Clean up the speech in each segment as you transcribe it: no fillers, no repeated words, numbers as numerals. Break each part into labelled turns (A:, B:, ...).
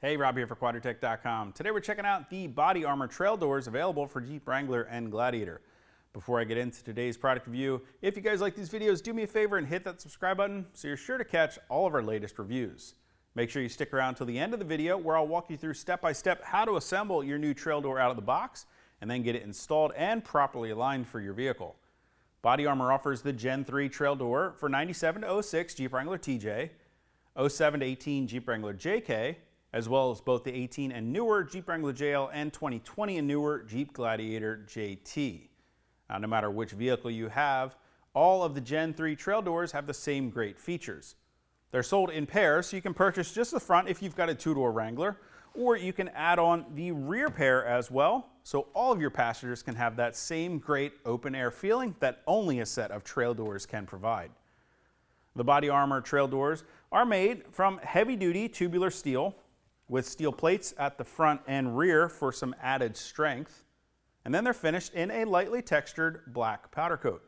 A: Hey, Rob here for Quadratec.com. Today we're checking out the body armor trail doors available for Jeep Wrangler and Gladiator. Before I get into today's product review, if you guys like these videos, do me a favor and hit that subscribe button so you're sure to catch all of our latest reviews. Make sure you stick around till the end of the video where I'll walk you through step by step how to assemble your new trail door out of the box and then get it installed and properly aligned for your vehicle. Body Armor offers the Gen 3 trail door for 97 to 06 Jeep Wrangler TJ, 07 to 18 Jeep Wrangler JK, as well as both the 18 and newer Jeep Wrangler JL and 2020 and newer Jeep Gladiator JT. No matter which vehicle you have, all of the Gen 3 trail doors have the same great features. They're sold in pairs, so you can purchase just the front if you've got a two-door Wrangler, or you can add on the rear pair as well, so all of your passengers can have that same great open-air feeling that only a set of trail doors can provide. The Body Armor trail doors are made from heavy-duty tubular steel, with steel plates at the front and rear for some added strength, and then they're finished in a lightly textured black powder coat.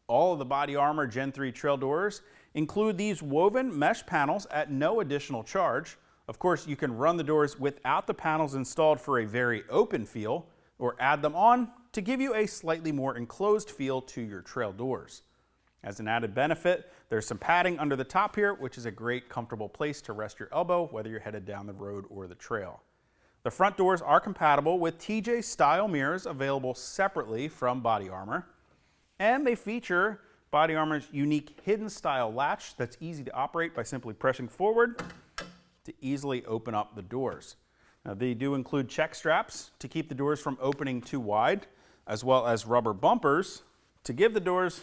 A: All of the Body Armor Gen 3 trail doors include these woven mesh panels at no additional charge. Of course, you can run the doors without the panels installed for a very open feel, or add them on to give you a slightly more enclosed feel to your trail doors. As an added benefit, there's some padding under the top here, which is a great comfortable place to rest your elbow, whether you're headed down the road or the trail. The front doors are compatible with TJ style mirrors available separately from Body Armor, and they feature Body Armor's unique hidden style latch that's easy to operate by simply pressing forward to easily open up the doors. Now, they do include check straps to keep the doors from opening too wide, as well as rubber bumpers to give the doors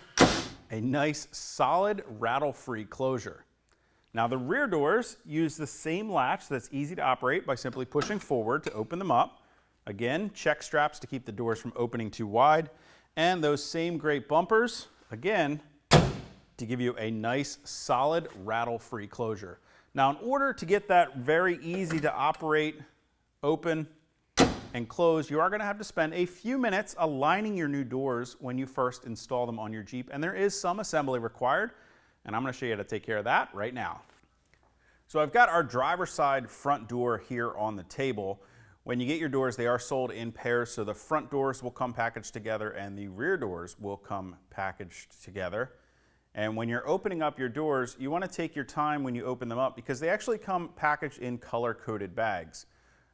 A: a nice solid rattle-free closure. Now, the rear doors use the same latch that's easy to operate by simply pushing forward to open them up. Again, check straps to keep the doors from opening too wide, and those same great bumpers, again, to give you a nice solid rattle-free closure. Now, in order to get that very easy to operate, open, and close, you are going to have to spend a few minutes aligning your new doors when you first install them on your Jeep, and there is some assembly required, and I'm going to show you how to take care of that right now. So I've got our driver's side front door here on the table. When you get your doors, they are sold in pairs, so the front doors will come packaged together and the rear doors will come packaged together. And when you're opening up your doors, you want to take your time when you open them up because they actually come packaged in color-coded bags.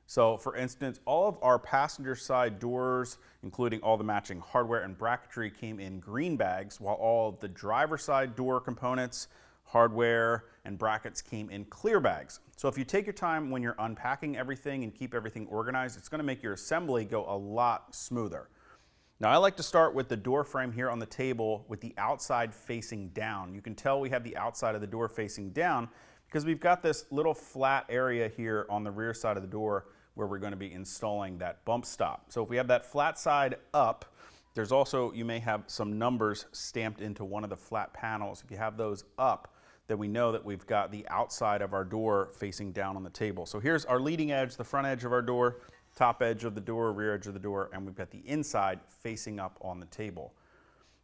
A: So for instance, all of our passenger side doors, including all the matching hardware and bracketry, came in green bags, while all of the driver side door components, hardware, and brackets came in clear bags. So if you take your time when you're unpacking everything and keep everything organized, it's going to make your assembly go a lot smoother. Now, I like to start with the door frame here on the table with the outside facing down. You can tell we have the outside of the door facing down because we've got this little flat area here on the rear side of the door where we're going to be installing that bump stop. So if we have that flat side up, there's also, you may have some numbers stamped into one of the flat panels. If you have those up, then we know that we've got the outside of our door facing down on the table. So here's our leading edge, the front edge of our door, top edge of the door, rear edge of the door, and we've got the inside facing up on the table.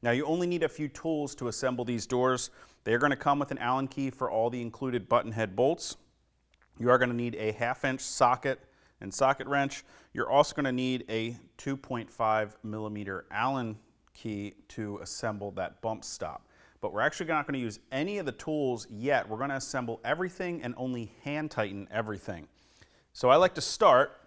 A: Now, you only need a few tools to assemble these doors. They're going to come with an Allen key for all the included button head bolts. You are going to need a 1/2-inch socket and socket wrench. You're also going to need a 2.5 millimeter Allen key to assemble that bump stop. But we're actually not going to use any of the tools yet. We're going to assemble everything and only hand tighten everything. So I like to start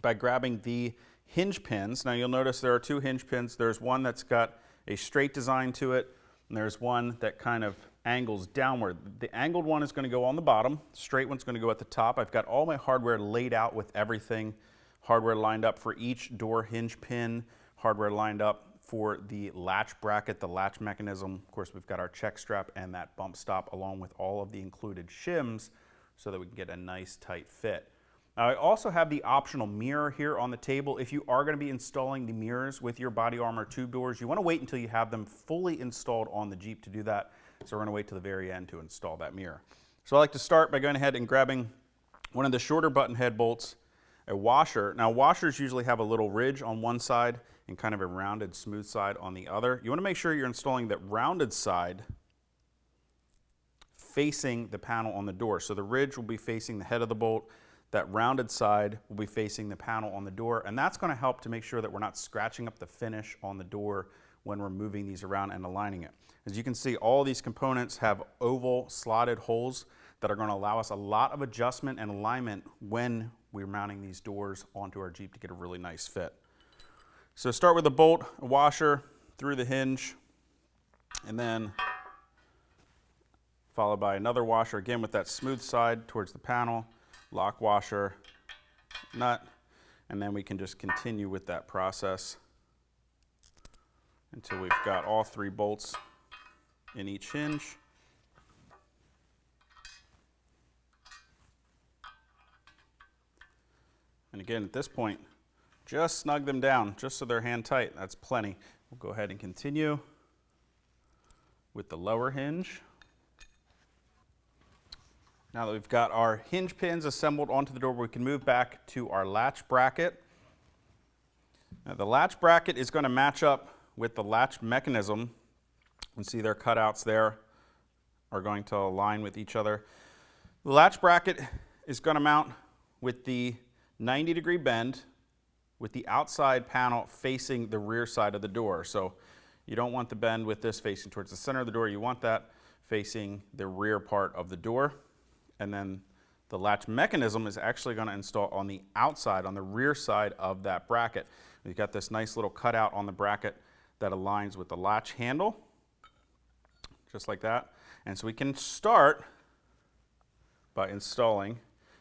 A: by grabbing the hinge pins. Now you'll notice there are two hinge pins. There's one that's got a straight design to it, and there's one that kind of angles downward. The angled one is going to go on the bottom, straight one's going to go at the top. I've got all my hardware laid out with everything. Hardware lined up for each door hinge pin, hardware lined up for the latch bracket, the latch mechanism. Of course, we've got our check strap and that bump stop along with all of the included shims so that we can get a nice tight fit. Now, I also have the optional mirror here on the table. If you are going to be installing the mirrors with your Body Armor tube doors, you want to wait until you have them fully installed on the Jeep to do that. So we're going to wait till the very end to install that mirror. So I like to start by going ahead and grabbing one of the shorter button head bolts, a washer. Now, washers usually have a little ridge on one side and kind of a rounded, smooth side on the other. You want to make sure you're installing that rounded side facing the panel on the door. So the ridge will be facing the head of the bolt. that rounded side will be facing the panel on the door, and that's going to help to make sure that we're not scratching up the finish on the door when we're moving these around and aligning it. As you can see, all these components have oval slotted holes that are going to allow us a lot of adjustment and alignment when we're mounting these doors onto our Jeep to get a really nice fit. So start with a bolt, a washer through the hinge, and then followed by another washer, again with that smooth side towards the panel, lock washer, nut, and then we can just continue with that process until we've got all 3 bolts in each hinge. And again, at this point, just snug them down just so they're hand tight. That's plenty. We'll go ahead and continue with the lower hinge. Now that we've got our hinge pins assembled onto the door, we can move back to our latch bracket. Now the latch bracket is going to match up with the latch mechanism. You can see their cutouts there are going to align with each other. The latch bracket is going to mount with the 90-degree bend with the outside panel facing the rear side of the door. So you don't want the bend with this facing towards the center of the door. You want that facing the rear part of the door. And then the latch mechanism is actually going to install on the outside, on the rear side of that bracket. We've got this nice little cutout on the bracket that aligns with the latch handle, just like that. And so we can start by installing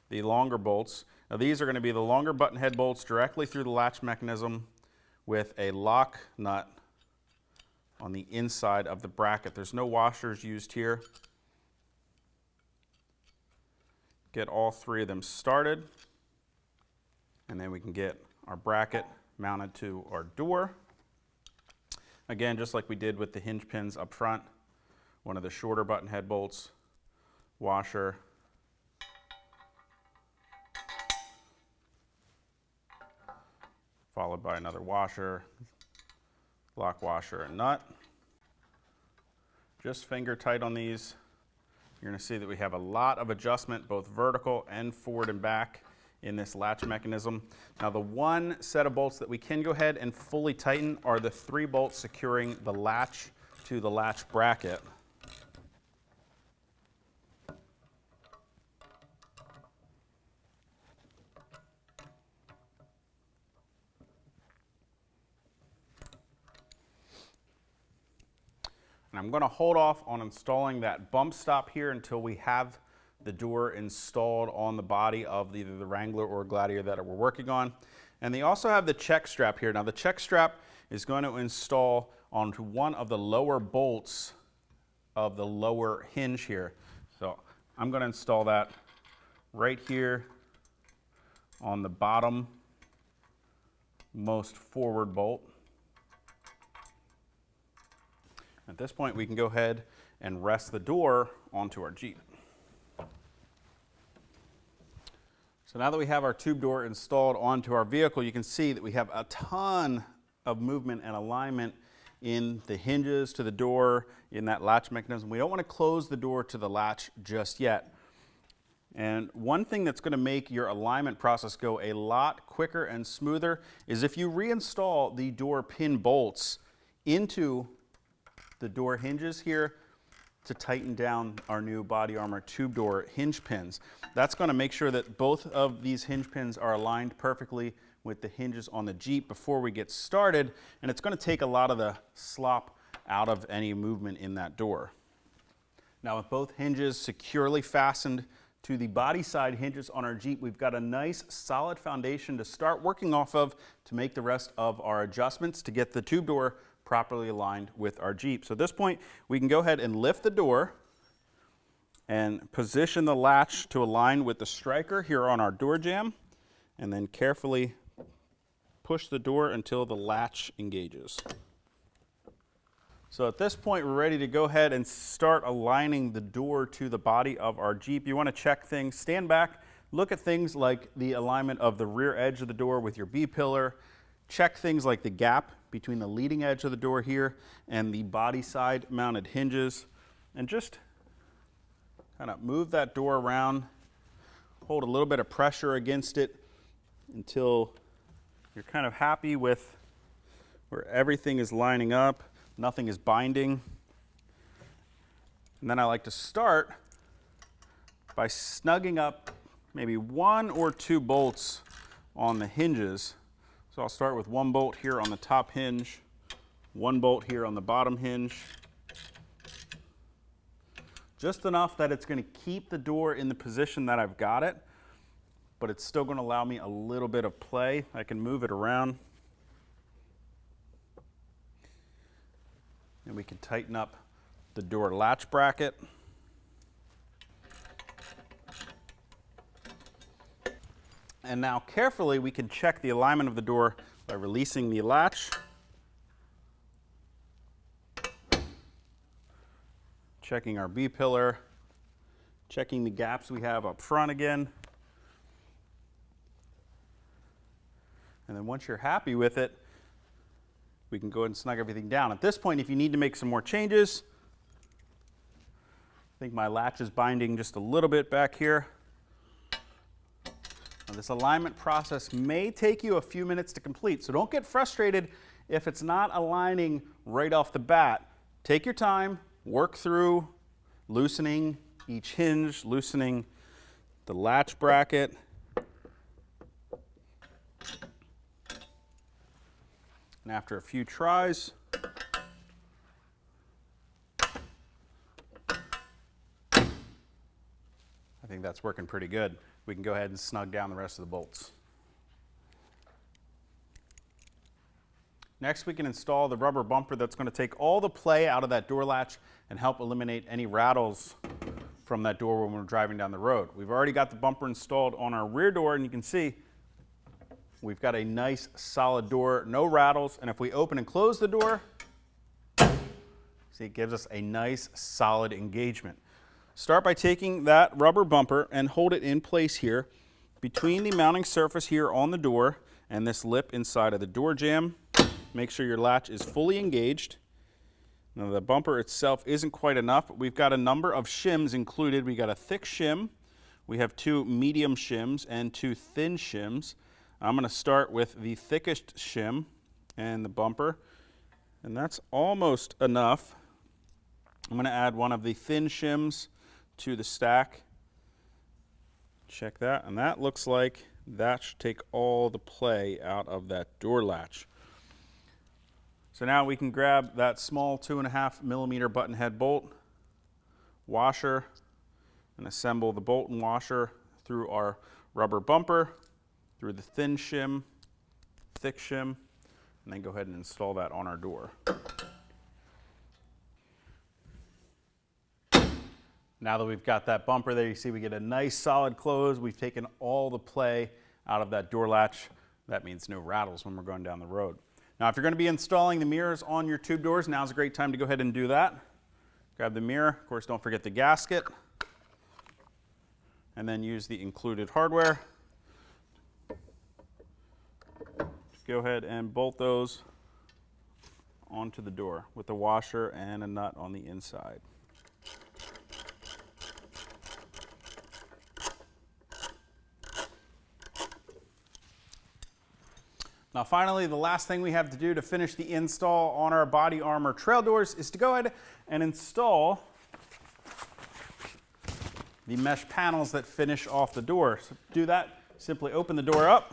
A: the longer bolts. Now these are going to be the longer button head bolts directly through the latch mechanism with a lock nut on the inside of the bracket. There's no washers used here. Get all 3 of them started, and then we can get our bracket mounted to our door. Again, just like we did with the hinge pins up front, one of the shorter button head bolts, washer, followed by another washer, lock washer, and nut. Just finger tight on these. You're going to see that we have a lot of adjustment, both vertical and forward and back, in this latch mechanism. Now the one set of bolts that we can go ahead and fully tighten are the 3 bolts securing the latch to the latch bracket. And I'm going to hold off on installing that bump stop here until we have the door installed on the body of either the Wrangler or Gladiator that we're working on. And they also have the check strap here. Now the check strap is going to install onto one of the lower bolts of the lower hinge here. So I'm going to install that right here on the bottom most forward bolt. At this point, we can go ahead and rest the door onto our Jeep. So now that we have our tube door installed onto our vehicle, you can see that we have a ton of movement and alignment in the hinges to the door, in that latch mechanism. We don't want to close the door to the latch just yet. And one thing that's going to make your alignment process go a lot quicker and smoother is if you reinstall the door pin bolts into the door hinges here to tighten down our new body armor tube door hinge pins. That's going to make sure that both of these hinge pins are aligned perfectly with the hinges on the Jeep before we get started, and it's going to take a lot of the slop out of any movement in that door. Now with both hinges securely fastened to the body side hinges on our Jeep, we've got a nice solid foundation to start working off of to make the rest of our adjustments to get the tube door properly aligned with our Jeep. So at this point, we can go ahead and lift the door and position the latch to align with the striker here on our door jamb, and then carefully push the door until the latch engages. So at this point, we're ready to go ahead and start aligning the door to the body of our Jeep. You want to check things, stand back, look at things like the alignment of the rear edge of the door with your B-pillar, check things like the gap between the leading edge of the door here and the body side mounted hinges, and just kind of move that door around hold a little bit of pressure against it until you're kind of happy with where everything is lining up, nothing is binding. And then I like to start by snugging up maybe 1 or 2 bolts on the hinges. So I'll start with 1 bolt here on the top hinge, 1 bolt here on the bottom hinge. Just enough that it's going to keep the door in the position that I've got it, but it's still going to allow me a little bit of play. I can move it around. And we can tighten up the door latch bracket. And now carefully we can check the alignment of the door by releasing the latch. Checking our B-pillar, checking the gaps we have up front again. And then once you're happy with it, we can go ahead and snug everything down. At this point, if you need to make some more changes, I think my latch is binding just a little bit back here. Now, this alignment process may take you a few minutes to complete, so don't get frustrated if it's not aligning right off the bat. Take your time, work through loosening each hinge, loosening the latch bracket. And after a few tries, I think that's working pretty good. We can go ahead and snug down the rest of the bolts. Next, we can install the rubber bumper that's going to take all the play out of that door latch and help eliminate any rattles from that door when we're driving down the road. We've already got the bumper installed on our rear door, and you can see we've got a nice solid door, no rattles, and if we open and close the door, see, it gives us a nice solid engagement. Start by taking that rubber bumper and hold it in place here between the mounting surface here on the door and this lip inside of the door jamb. Make sure your latch is fully engaged. Now the bumper itself isn't quite enough, but we've got a number of shims included. We got a thick shim, we have 2 medium shims and 2 thin shims. I'm going to start with the thickest shim and the bumper, and that's almost enough. I'm going to add one of the thin shims to the stack. Check that, and that looks like that should take all the play out of that door latch. So now we can grab that small 2.5 millimeter button head bolt, washer, and assemble the bolt and washer through our rubber bumper, through the thin shim, thick shim, and then go ahead and install that on our door. Now that we've got that bumper there, you see we get a nice solid close. We've taken all the play out of that door latch. That means no rattles when we're going down the road. Now, if you're going to be installing the mirrors on your tube doors, now's a great time to go ahead and do that. Grab the mirror. Of course, don't forget the gasket. And then use the included hardware. Go ahead and bolt those onto the door with a washer and a nut on the inside. Now finally, the last thing we have to do to finish the install on our body armor trail doors is to go ahead and install the mesh panels that finish off the door. So to do that, simply open the door up.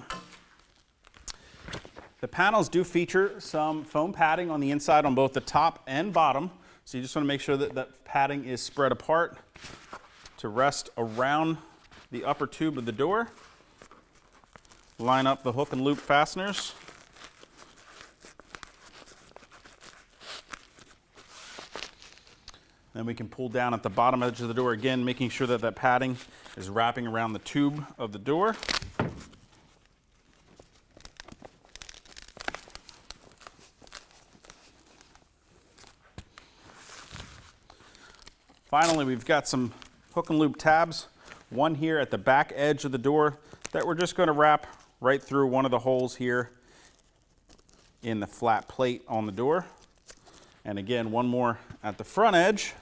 A: The panels do feature some foam padding on the inside on both the top and bottom. So you just want to make sure that that padding is spread apart to rest around the upper tube of the door. Line up the hook and loop fasteners. Then we can pull down at the bottom edge of the door again, making sure that that padding is wrapping around the tube of the door. Finally, we've got some hook and loop tabs, one here at the back edge of the door that we're just going to wrap right through one of the holes here in the flat plate on the door. And again, one more at the front edge.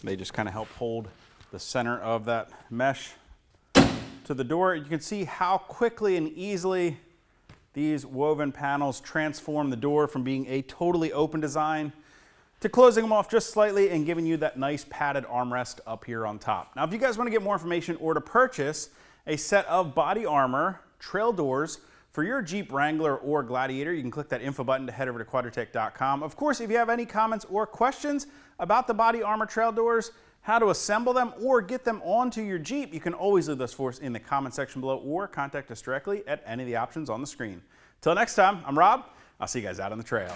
A: They just kind of help hold the center of that mesh to the door. You can see how quickly and easily these woven panels transform the door from being a totally open design to closing them off just slightly and giving you that nice padded armrest up here on top. Now, if you guys want to get more information or to purchase a set of body armor trail doors for your Jeep Wrangler or Gladiator, you can click that info button to head over to Quadratec.com. Of course, if you have any comments or questions about the body armor trail doors, how to assemble them or get them onto your Jeep, you can always leave those for us in the comment section below or contact us directly at any of the options on the screen. Till next time, I'm Rob. I'll see you guys out on the trail.